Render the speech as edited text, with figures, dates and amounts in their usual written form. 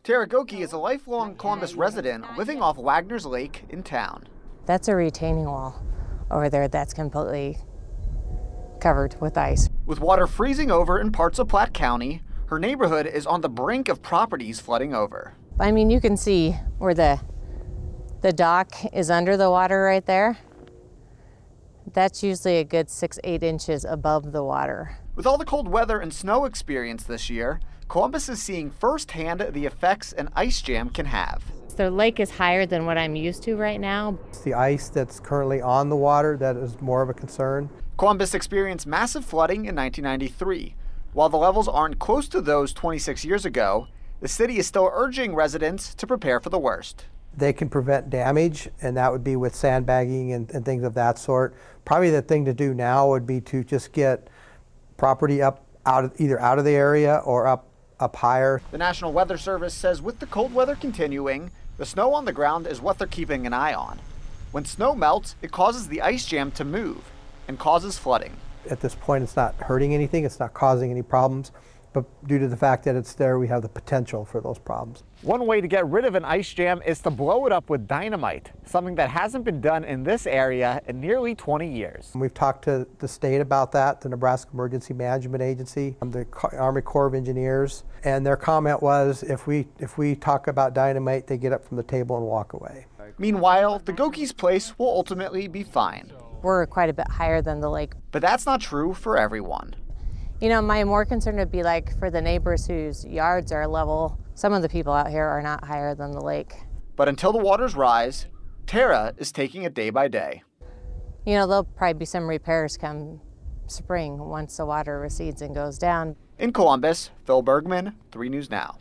Tara Goki is a lifelong Columbus resident living off Wagner's Lake in town. That's a retaining wall over there that's completely covered with ice. With water freezing over in parts of Platte County, her neighborhood is on the brink of properties flooding over. I mean, you can see where the dock is under the water right there. That's usually a good 6-8 inches above the water. With all the cold weather and snow experienced this year, Columbus is seeing firsthand the effects an ice jam can have. The lake is higher than what I'm used to right now. It's the ice that's currently on the water that is more of a concern. Columbus experienced massive flooding in 1993. While the levels aren't close to those 26 years ago, the city is still urging residents to prepare for the worst. They can prevent damage, and that would be with sandbagging and things of that sort. Probably the thing to do now would be to just get property either out of the area or up higher. The National Weather Service says with the cold weather continuing, the snow on the ground is what they're keeping an eye on. When snow melts, it causes the ice jam to move and causes flooding. At this point, it's not hurting anything, it's not causing any problems, but due to the fact that it's there, we have the potential for those problems. One way to get rid of an ice jam is to blow it up with dynamite, something that hasn't been done in this area in nearly 20 years. We've talked to the state about that, the Nebraska Emergency Management Agency, the Army Corps of Engineers, and their comment was if we talk about dynamite, they get up from the table and walk away. Meanwhile, the Goki's place will ultimately be fine. We're quite a bit higher than the lake. But that's not true for everyone. You know, my more concern would be like for the neighbors whose yards are level. Some of the people out here are not higher than the lake. But until the waters rise, Tara is taking it day by day. You know, there'll probably be some repairs come spring once the water recedes and goes down. In Columbus, Phil Bergman, 3 News Now.